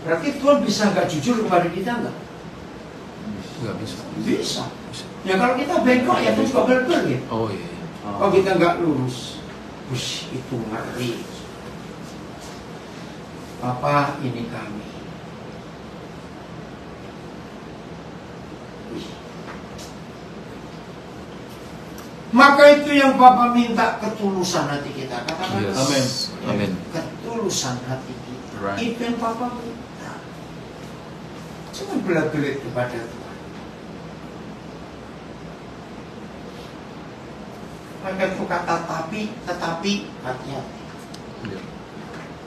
berarti Tuhan bisa nggak jujur kepada kita nggak? Nggak bisa. Bisa. Ya kalau kita bengkok ya itu juga berbeda. Oh iya. Kalau kita nggak lurus, itu ngeri. Bapak, ini kami. Maka itu yang Bapak minta, ketulusan hati kita. Katakan Yes. Amin. Amin. ketulusan hati kita. Right. Itu yang Bapak minta. Jangan belat-belit kepada Tuhan. Maka itu kata tetapi hati-hati. Ya.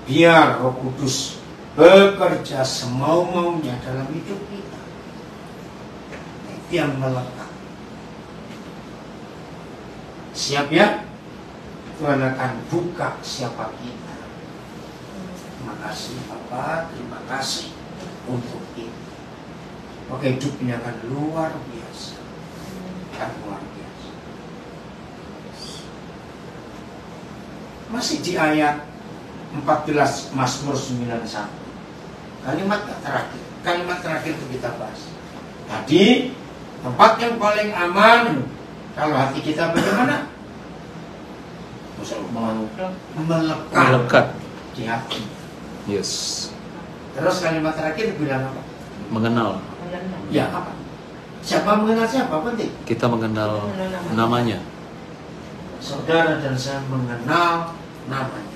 Biar Roh Kudus bekerja semau-maunya dalam hidup kita. Itu yang melekat. Siap ya? Tuhan akan buka siapa kita. Terima kasih Bapak, terima kasih untuk itu. Maka hidup ini akan luar biasa. Akan luar biasa. Masih di ayat 14 Mazmur 91. Kalimat terakhir itu kita bahas. Tadi tempat yang paling aman kalau hati kita bagaimana? Melekat. Di hati. Yes. Terus kalimat terakhir bilang apa? Mengenal. Ya apa? Siapa mengenal siapa? Penting. Kita mengenal namanya. Saudara dan saya mengenal namanya.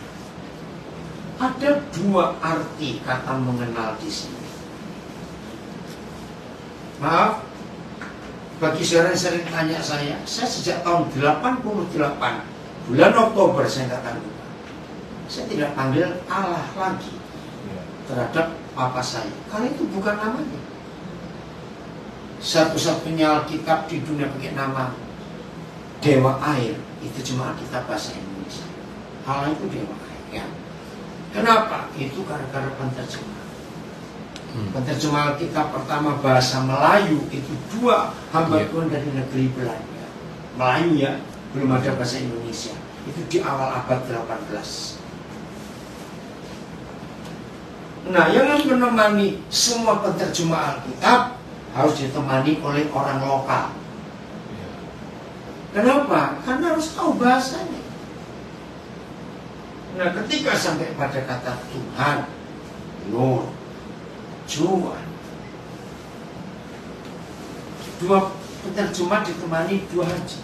Ada dua arti kata mengenal di sini. Maaf, bagi saudara yang sering tanya saya sejak tahun 88 bulan Oktober saya katakan, saya tidak panggil Allah lagi terhadap papa saya, karena itu bukan namanya. Satu-satunya Alkitab di dunia pakai nama Dewa Air itu cuma Alkitab bahasa Indonesia. Allah itu Dewa Air ya. Kenapa? Itu gara-gara penterjemah. Penterjemah Alkitab pertama bahasa Melayu itu dua hamba Tuhan dari negeri Belanda. Melayu ya, belum ada bahasa Indonesia. Itu di awal abad 18. Nah, yang menemani semua penterjemah Alkitab harus ditemani oleh orang lokal. Kenapa? Karena harus tahu bahasanya. Nah, ketika sampai pada kata Tuhan, Lord, Tuhan, dua penerjemah ditemani dua haji.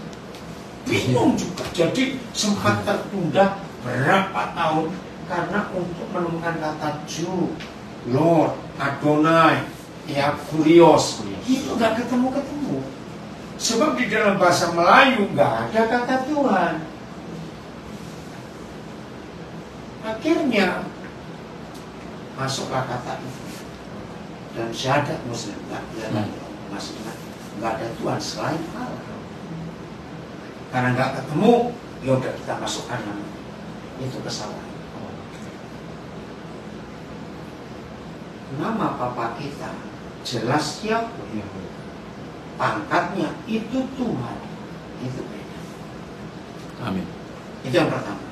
Bingung juga. Jadi sempat tertunda berapa tahun karena untuk menemukan kata Ju, Lord, Adonai, ya Kurios, itu nggak ketemu-ketemu. Sebab di dalam bahasa Melayu nggak ada kata Tuhan. Akhirnya masuklah kata itu dan syahadat Muslim nggak ada Tuhan selain Allah. Karena nggak ketemu, ya udah kita masukkan nama itu kesalahan. Nama papa kita jelas siapa. Pangkatnya itu Tuhan. Itu beda. Amin. Itu yang pertama.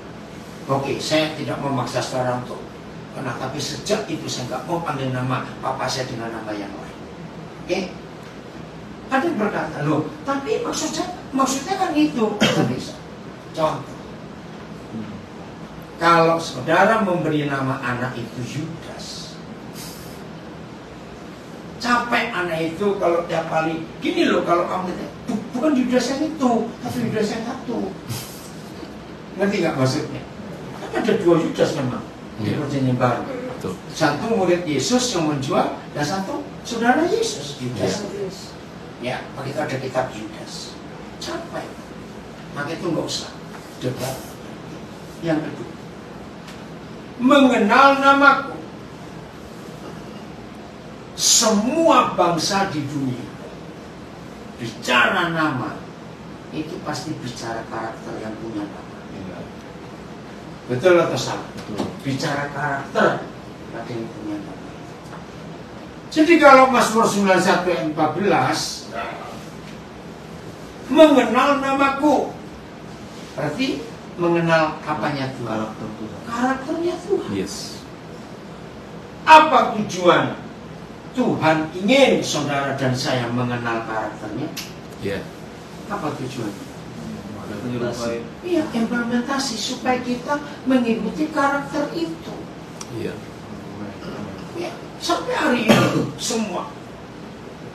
Oke, saya tidak memaksa saudara untuk karena, tapi sejak itu saya nggak mau panggil nama papa saya dengan nama yang lain. Oke? Ada yang berkata, loh, tapi maksudnya kan itu. Tidak bisa. Contoh. Kalau saudara memberi nama anak itu Yudas, capek anak itu kalau tiap kali gini loh, kalau kamu bukan Yudas yang itu, tapi Yudas yang satu. Ngerti nggak maksudnya? Kan ada dua Yudas memang di perjanjian baru. Betul. Satu murid Yesus yang menjual, dan satu saudara Yesus, Yudas. Ya, begitu ada kitab Yudas. Capek. Maka itu nggak usah debat. Yang kedua, mengenal namaku. Semua bangsa di dunia bicara nama itu pasti bicara karakter yang punya nama. Betul atau salah? Bicara karakter ada yang punya nama. Jadi kalau Mazmur 91 ayat 14 mengenal namaku, berarti mengenal apanya Tuhan? Karakternya Tuhan. Yes. Apa tujuan Tuhan ingin saudara dan saya mengenal karakternya? Ya. Apa tujuannya? Iya, implementasi supaya kita mengikuti karakter itu. Iya. Ya, sampai hari ini semua.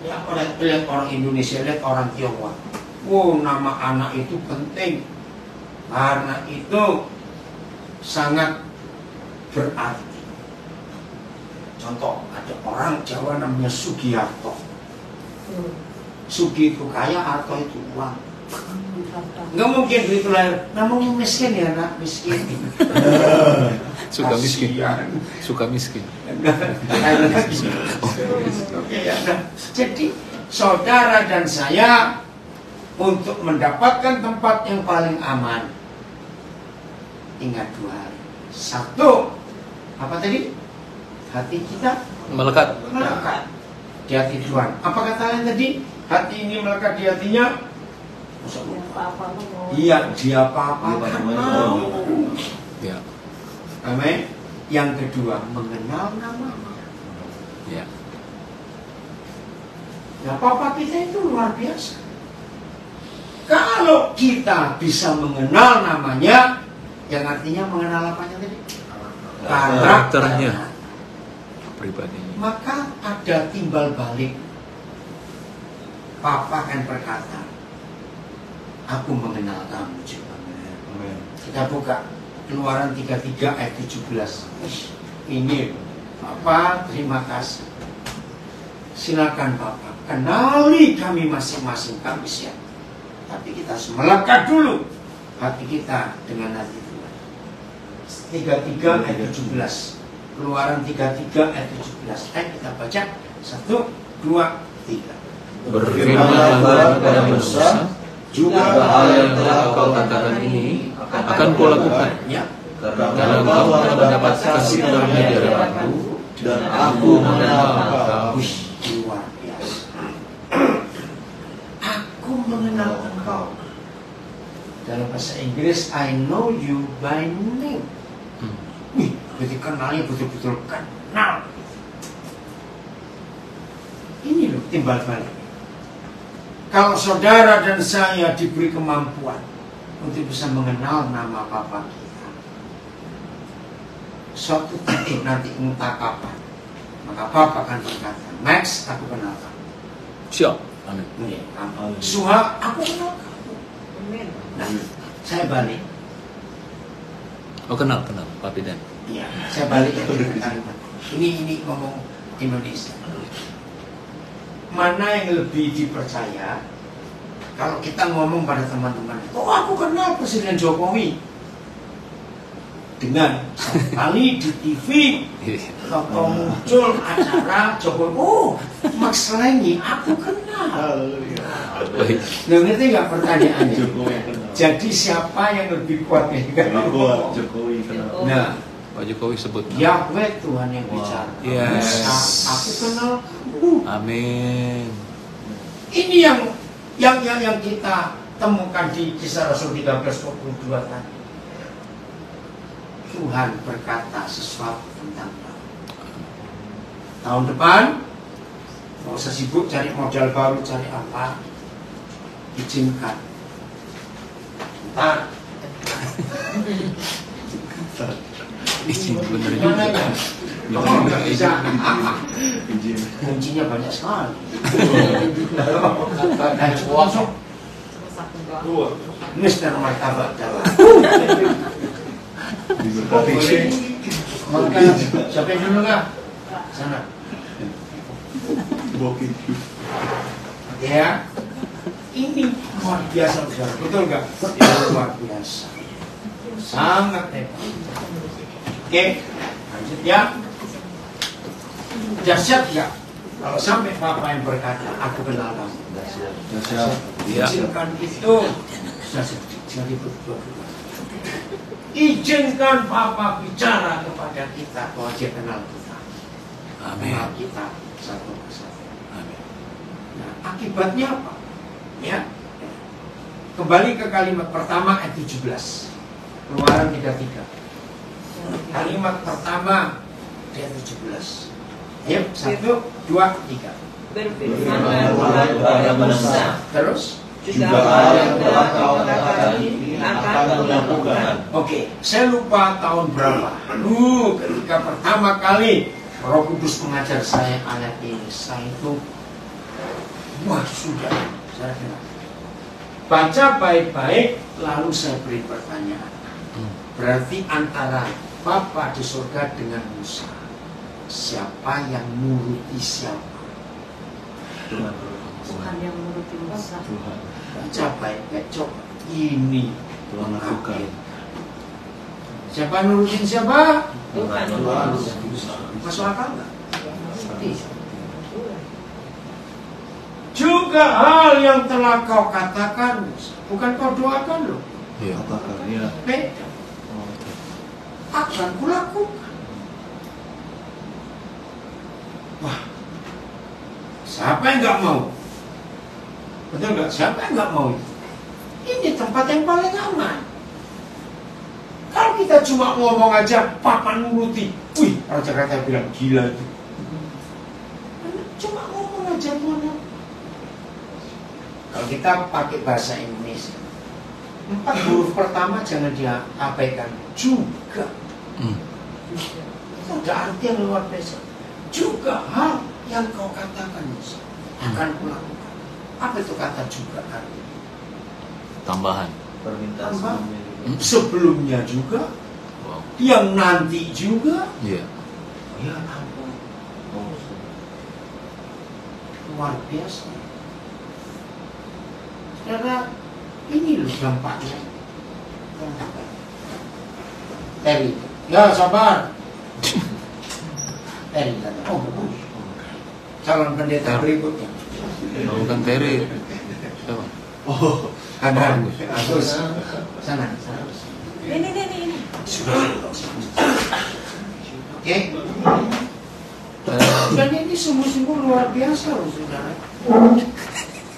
Ya, orang Indonesia, lihat orang Tionghoa. Wow, nama anak itu penting. Karena itu sangat berarti. Contoh, ada orang Jawa namanya Sugiarto. Sugi itu kaya, Arto itu uang. Nggak mungkin begitu lahir. Namanya miskin ya, nak miskin. Suka miskin. Kasian. Suka miskin. Oke, ya, nah. Jadi saudara dan saya untuk mendapatkan tempat yang paling aman, ingat dua hal. Satu, apa tadi? Hati kita Melekat. melekat di hati Tuhan. Apa kata lain tadi? Hati ini melekat di hatinya. Iya, dia apa-apa mau. Ya. Amin. Yang kedua, mengenal namanya. Ya. Nah, papa kita itu luar biasa. Kalau kita bisa mengenal namanya, yang artinya mengenal apanya tadi? Karakternya. Pribadinya. Maka ada timbal balik. Papa kan berkata, aku mengenal kamu juga. Kita buka Keluaran 33 ayat 17. Ini Papa, terima kasih. Silakan Papa, kenali kami masing-masing, kami siap. Tapi kita harus melekat dulu hati kita dengan hati Tuhan. 33 ayat 17. Keluaran 33 ayat 17. Ayo kita baca. 1, 2, 3. Berfirmanlah Tuhan kepada Musa, juga hal yang telah kau katakan ini akan kulakukan. Ya. Karena engkau telah mendapat kasih karunia di hadapanku, dan aku mengenal engkau. Luar biasa. Aku mengenal engkau. Dalam bahasa Inggris, I know you by name. Wih, berarti kenalnya betul-betul kenal. Ini loh timbal balik. Kalau saudara dan saya diberi kemampuan untuk bisa mengenal nama Papa kita, suatu titik nanti entah kapan, maka Papa akan berkata, Max, aku kenal kamu. Siap. Amin. Suha, aku kenal kamu. Nah, saya balik. Oh, kenal, Papi Dan. Iya, saya balik ke kalimat. Ini ngomong Indonesia. Mana yang lebih dipercaya kalau kita ngomong pada teman-teman, oh aku kenal Presiden Jokowi, dengan sekali di TV atau muncul acara Jokowi, oh Max Lenny aku kenal. Nah, ngerti nggak pertanyaannya? Jadi siapa yang lebih kuat ya? Jokowi kenal. Nah, Pak Jokowi sebut. Yahweh Tuhan yang bicara. Yes. Musa, aku kenal. Amin. Ini yang kita temukan di Kisah Rasul 13:22 tadi. Tuhan berkata sesuatu tentang tahun depan. Nggak usah sibuk cari modal baru, cari apa, izinkan. Ntar Izin bener gimana juga. ya? Oh, nggak bisa. Kuncinya banyak sekali. Dan masuk Mister Martabat Jawa. Maka siapa yang dulu nggak? Sana. Ya, ini luar biasa, saudara. Betul nggak? Luar biasa, sangat hebat. Oke, lanjut ya. Dahsyat nggak? Kalau sampai Papa yang berkata, aku kenal kamu. Dahsyat. Izinkan itu. Jangan berdua. Izinkan Papa bicara kepada kita bahwa dia kenal kita. Amin. Kenal kita satu persatu. Amin. Nah, akibatnya apa? Ya. Kembali ke kalimat pertama ayat 17. Keluaran 33. Kalimat pertama ayat 17. Ayo, 1, 2, 3. Berfirmanlah Tuhan kepada Musa, Terus? juga hal yang telah kau katakan ini akan kulakukan. Oke, saya lupa tahun berapa. Ketika pertama kali Roh Kudus mengajar saya ayat ini, saya itu, wah sudah, saya kira. Baca baik-baik, lalu saya beri pertanyaan. Berarti antara Bapa di surga dengan Musa, siapa yang nuruti siapa? Tuhan yang menuruti Musa. Baca baik-baik, coba. Ini Tuhan lakukan. Siapa nurutin siapa? Tuhan. Masuk akal nggak? Juga hal yang telah kau katakan, bukan kau doakan loh. Iya. Katakan ya. Beda. Akan kulakukan. Wah, siapa yang nggak mau? Betul nggak? Siapa yang nggak mau? Ini tempat yang paling aman. Kalau kita cuma ngomong aja, Papa nuruti. Wih, orang Jakarta bilang gila itu. Cuma ngomong aja Tuhan. Kalau kita pakai bahasa Indonesia, 4 huruf pertama jangan diabaikan. Juga. Itu ada arti yang luar biasa. Juga hal yang kau katakan Musa akan kulakukan. Apa itu kata juga artinya? Tambahan. Permintaan Tambah. sebelumnya. Sebelumnya juga, Wow. yang nanti juga. Iya. Ya ampun, luar biasa. Karena ini loh dampaknya. Terry, ya sabar. Terry kata, oh bagus. Calon pendeta berikutnya. Bukan Terry. Siapa? Oh, Ada Agus. Sana. Ini. Oke. Dan ini sungguh-sungguh luar biasa loh saudara.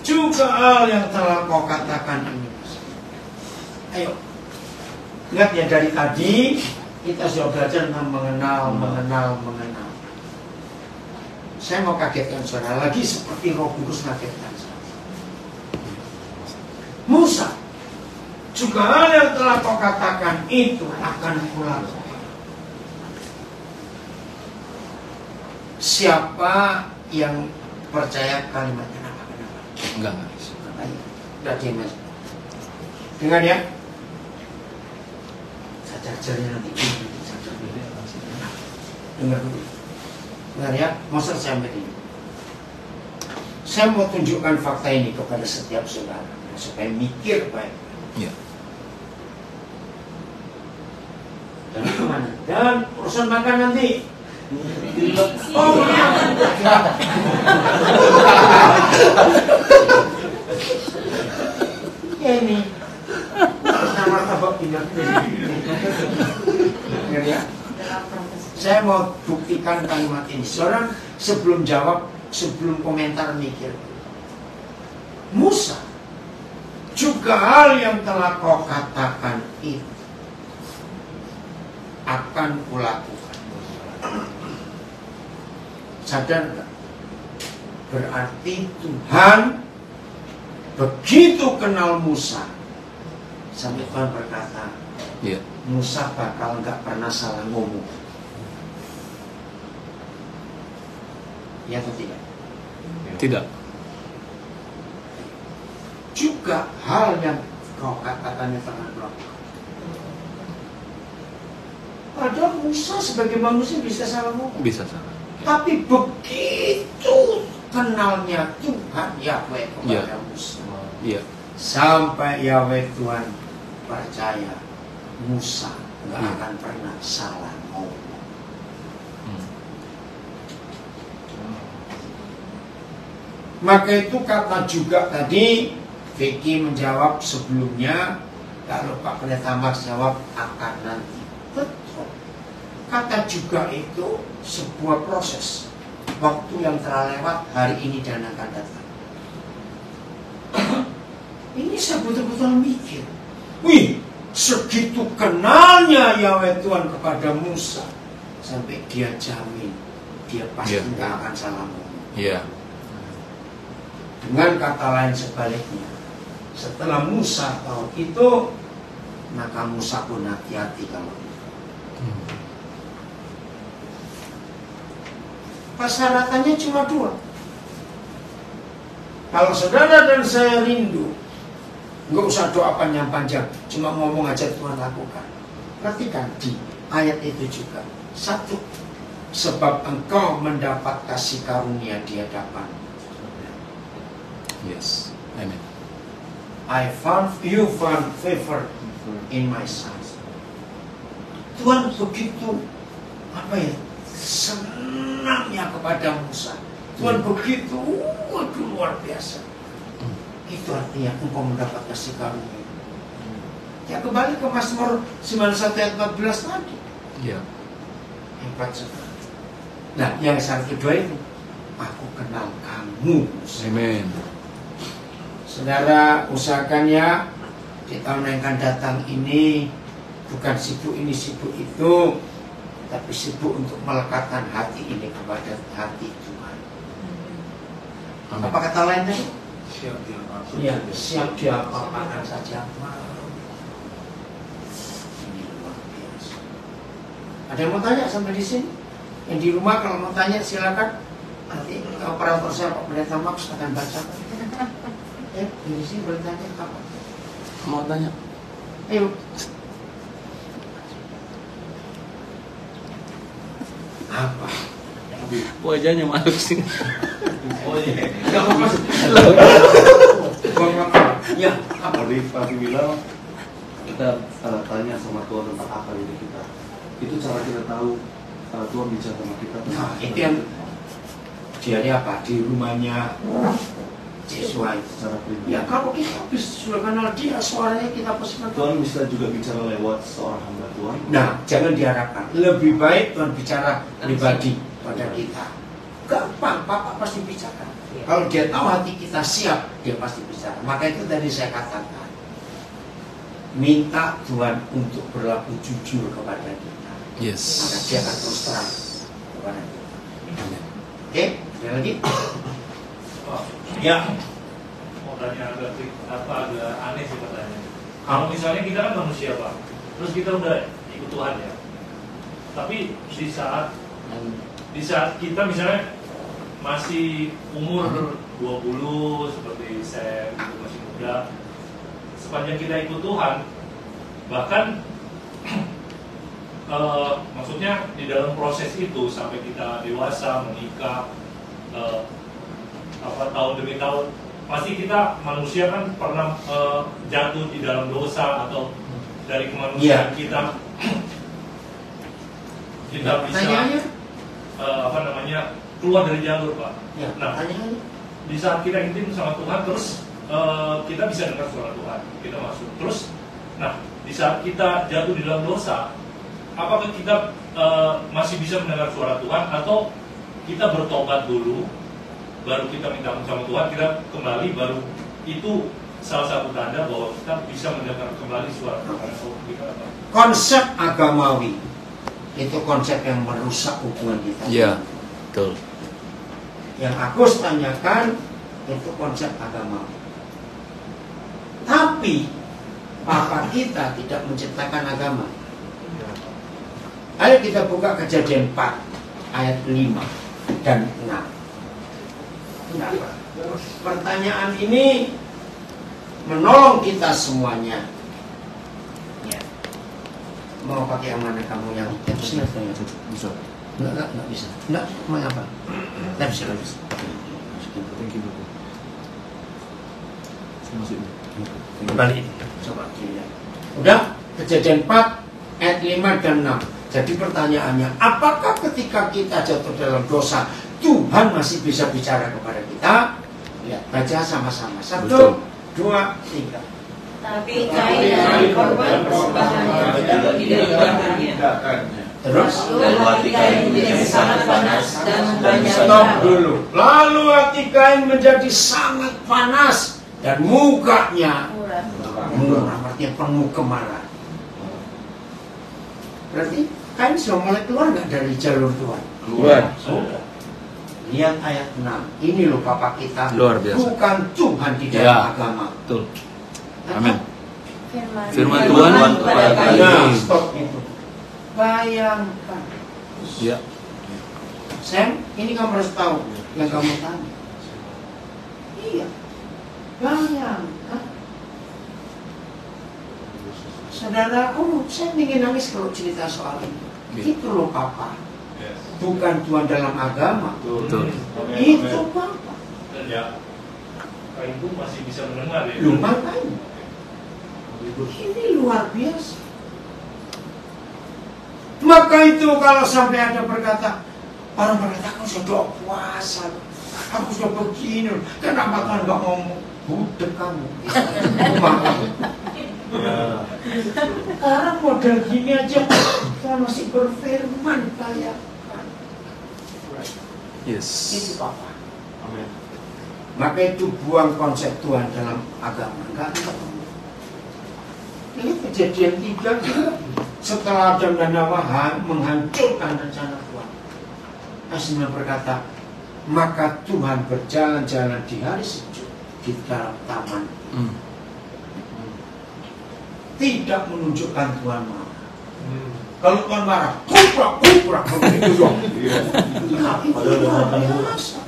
Juga hal yang telah kau katakan ini. Ayo. Lihat ya dari tadi kita sudah belajar tentang mengenal. Saya mau kagetkan saudara lagi seperti Roh Kudus kagetkan saya. Musa, juga hal yang telah kau katakan itu akan kulakukan. Siapa yang percaya kalimat kenapa? Enggak. Udah diam aja. Dengar ya. Saya ajarnya nanti. Dengar dulu. Dengar ya. Mau selesai sampai ini. Saya mau tunjukkan fakta ini kepada setiap saudara supaya mikir baik. Iya. Dan kemana? Dan urusan makan nanti. Oh, ya ini sama martabak pindah. Ingat ya? Saya mau buktikan kalimat ini. Seorang sebelum jawab, sebelum komentar mikir. Musa, juga hal yang telah kau katakan itu akan kulakukan. Sadar nggak? Berarti Tuhan begitu kenal Musa, sampai Tuhan berkata, Musa bakal nggak pernah salah ngomong. Ya atau tidak? Tidak. Juga hal yang kau katakan yang akan kulakukan. Padahal Musa sebagai manusia bisa salah ngomong. Bisa salah. Tapi begitu kenalnya Tuhan Yahweh kepada Musa. Iya. Sampai Yahweh Tuhan percaya Musa nggak akan pernah salah ngomong. Maka itu kata juga tadi Vicky menjawab sebelumnya, kalau Pak Pendeta Max jawab akan nanti. Betul. Kata juga itu sebuah proses. Waktu yang telah lewat, hari ini dan akan datang. Ini saya betul-betul mikir. Wih, segitu kenalnya Yahweh Tuhan kepada Musa, sampai dia jamin dia pasti nggak akan salah ngomong. Iya. Dengan kata lain sebaliknya, setelah Musa tahu itu, maka Musa pun hati-hati kalau itu. Persyaratannya cuma dua. Kalau saudara dan saya rindu, nggak usah doa panjang-panjang, cuma ngomong aja Tuhan lakukan. Perhatikan di ayat itu juga. Satu, sebab engkau mendapat kasih karunia di hadapan. Yes. Amen. You found favor in my sight. Tuhan begitu senangnya kepada Musa. Tuhan begitu luar biasa. Itu artinya engkau mendapat kasih karunia. Ya kembali ke Mazmur 91 ayat 14 tadi. Iya. Hebat sekali. Nah, yang syarat kedua itu, aku kenal kamu, Musa. Amen. Saudara, usahakan ya di tahun yang akan datang ini bukan sibuk ini sibuk itu, tapi sibuk untuk melekatkan hati ini kepada hati Tuhan. Amin. Apa kata lain tadi? Siap diapakan. Ya, siap diapakan saja. Ini luar biasa. Ada yang mau tanya sampai di sini? Yang di rumah kalau mau tanya silakan. Nanti operator saya Pak Pendeta Max akan bacakan. Di sini boleh tanya apa? Mau tanya? Ayo. Apa? Wajahnya malu sih. Oh iya. Enggak apa-apa. Ya, apa? Tadi Pak bilang kita tanya sama Tuhan tentang apa hidup kita. Itu cara kita tahu Tuhan bicara sama kita. Nah, itu yang dia apa? Di rumahnya Yesus Secara pribadi. ya kalau kita sudah kenal dia, suaranya kita pasti kenal. Tuhan bisa juga bicara lewat seorang hamba Tuhan. Nah, jangan diharapkan. Lebih baik Tuhan bicara pribadi pada kita. Gampang, Bapak pasti bicara. Kalau dia tahu hati kita siap, dia pasti bicara. Maka itu tadi saya katakan, minta Tuhan untuk berlaku jujur kepada kita. Yes. Maka dia akan terus terang kepada kita. Oke, ada lagi? Ya. Mau tanya agak aneh sih pertanyaannya. Kalau misalnya kita kan manusia Pak, terus kita udah ikut Tuhan ya. Tapi di saat kita misalnya masih umur 20 seperti saya gitu, masih muda, sepanjang kita ikut Tuhan, bahkan maksudnya di dalam proses itu sampai kita dewasa menikah, tahun demi tahun, pasti kita manusia kan pernah jatuh di dalam dosa atau dari kemanusiaan kita bisa keluar dari jalur Pak. Ya, Nah, di saat kita intim sama Tuhan, terus kita bisa dengar suara Tuhan, kita masuk. Terus, nah di saat kita jatuh di dalam dosa, apakah kita masih bisa mendengar suara Tuhan, atau kita bertobat dulu, baru kita minta sama Tuhan, kita kembali, baru itu salah satu tanda bahwa kita bisa mendengar kembali suara Tuhan. Konsep agamawi itu konsep yang merusak hubungan kita. Iya, betul. Yang aku tanyakan itu konsep agamawi. Tapi Papa kita tidak menciptakan agama. Ayo kita buka Kejadian 4 ayat 5 dan 6. Kenapa? Pertanyaan ini menolong kita semuanya. Ya. Mau pakai yang mana kamu yang bisa? Enggak bisa. Enggak, mengapa? Enggak bisa. Balik. Coba dilihat. Udah, Kejadian 4 ayat 5 dan 6. Jadi pertanyaannya, apakah ketika kita jatuh dalam dosa, Tuhan masih bisa bicara kepada kita? Lihat, baca sama-sama. 1, 2, 3. Tapi Kain korban persembahannya tidak dimakannya. Terus? Lalu hati Kain menjadi sangat panas dan banyak Stop dulu. Lalu hati Kain menjadi sangat panas dan mukanya murah, artinya penuh kemarahan. Berarti Kain sudah mulai keluar nggak dari jalur Tuhan? Keluar. Lihat ayat 6. Ini loh Papa kita. Luar biasa. Bukan Tuhan di dalam agama. Betul. Amin. Firman Firman Tuhan kepada Nah, kami. stop itu. Bayangkan. Ya. Sam, ini kamu harus tahu yang kamu tanya. Iya. Bayangkan. Saudara, saya ingin nangis kalau cerita soal ini. Itu loh Papa. Bukan Tuhan dalam agama. Betul. Itu Papa. Dan ya, Kain itu masih bisa mendengar ya. Lu makanya. Ini luar biasa. Maka itu kalau sampai ada berkata, orang berkata, aku sudah puasa, aku sudah begini, kenapa kan nggak ngomong? Budek kamu. Orang model gini aja, saya masih berfirman kayak. Yes. Itu Papa. Maka itu buang konsep Tuhan dalam agama. Enggak. Ini Kejadian 3 juga. Setelah Adam dan Hawa menghancurkan rencana Tuhan, Ayat 9 berkata, maka Tuhan berjalan-jalan di hari sejuk di dalam taman. Tidak menunjukkan Tuhan marah. Kalau Tuhan marah, kuprak begitu dong. Itu luar biasa.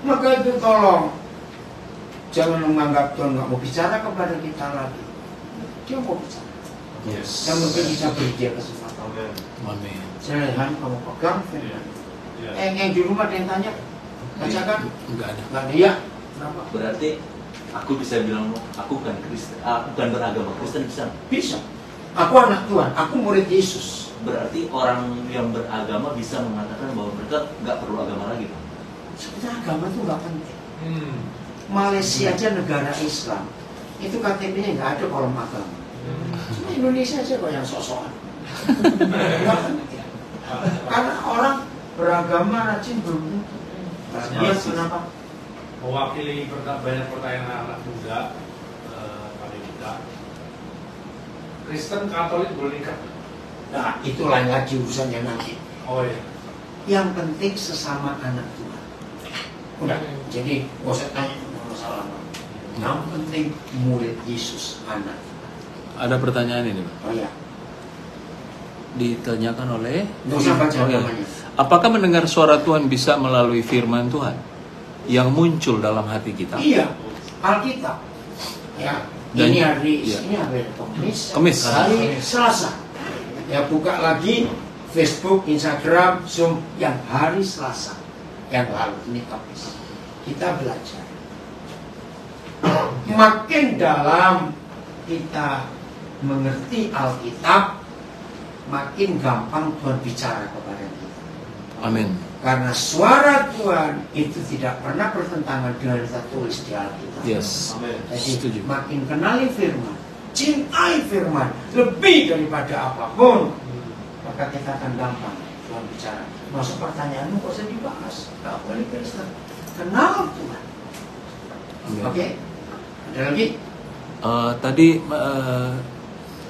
Maka itu tolong jangan menganggap Tuhan nggak mau bicara kepada kita lagi. Dia mau bicara. Yes. Yang mungkin bisa beri dia kesempatan. Amin. Silahkan kamu pegang firman. Yang di rumah ada yang tanya, bacakan. Enggak ada. Nggak ada ya. Kenapa? Berarti aku bisa bilang aku bukan Kristen, aku bukan beragama Kristen, bisa? Bisa. Aku anak Tuhan. Aku murid Yesus. Berarti orang yang beragama bisa mengatakan bahwa mereka nggak perlu agama lagi, Pak? Sebenarnya agama itu nggak penting. Malaysia aja negara Islam, itu KTP-nya nggak ada kolom agama. Cuma Indonesia aja kok yang sok-sokan. Nggak penting. Karena orang beragama rajin belum tentu. Dia kenapa? Mewakili banyak pertanyaan anak muda pada kita. Kristen Katolik boleh nikah? Nah, itu lain lagi urusannya nanti. Oh iya. Yang penting sesama anak Tuhan. Udah, jadi gak usah tanya masalah. Yang penting murid Yesus anak. Ada pertanyaan ini, Pak. Oh ya, Ditanyakan oleh nggak usah baca Oke. namanya. Apakah mendengar suara Tuhan bisa melalui firman Tuhan yang muncul dalam hati kita? Iya, Alkitab. Ya, Dan- ini hari iya. ini hari Kamis. Kamis. Hari Selasa. Ya, buka lagi Facebook, Instagram, Zoom yang hari Selasa yang lalu. Ini Kamis. Kita belajar. Makin dalam kita mengerti Alkitab, makin gampang Tuhan bicara kepada kita. Amin. Karena suara Tuhan itu tidak pernah bertentangan dengan yang tertulis di Alkitab. Yes. Jadi Setuju. makin kenali firman, cintai firman lebih daripada apapun, maka kita akan gampang Tuhan bicara. Masuk pertanyaanmu kok usah dibahas, gak boleh Kristen, kenal Tuhan. Oke. Ada lagi? Tadi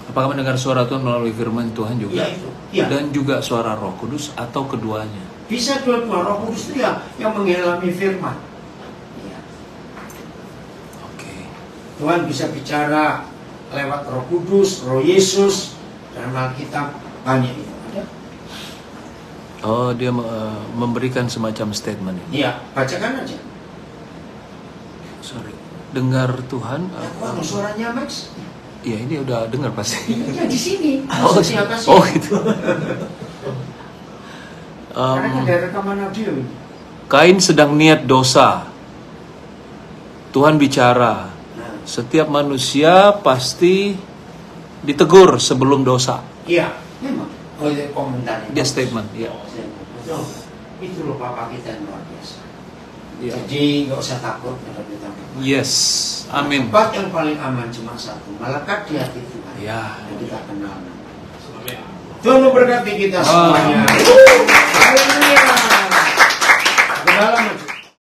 apakah mendengar suara Tuhan melalui firman Tuhan juga? Ya, itu. Ya. Dan juga suara Roh Kudus atau keduanya? Bisa dua-dua. Roh Kudus itu ya yang mengalami firman. Ya. Oke. Tuhan bisa bicara lewat Roh Kudus, Roh Yesus, dalam Alkitab banyak itu. Ada? Oh, dia memberikan semacam statement ini. Iya, bacakan aja. Sorry. Dengar Tuhan. Ya, kok suaranya Max? Ya ini udah dengar pasti. Ya di sini. Oh, Maksudnya apa sih? oh gitu. Karena kan ada rekaman audio ini. Kain sedang niat dosa. Tuhan bicara. Nah, Setiap manusia pasti ditegur sebelum dosa. iya, memang. Oh, itu komentarnya. Dia statement. Ya. Oh, itu loh Papa kita yang luar biasa. Ya. Jadi nggak usah takut menghadapi Tuhan. Yes. Amin. Tempat yang paling aman cuma satu, malaikat di hati Tuhan. Ya. Yang kita kenal. Amin. Tuhan memberkati kita semuanya. Haleluya.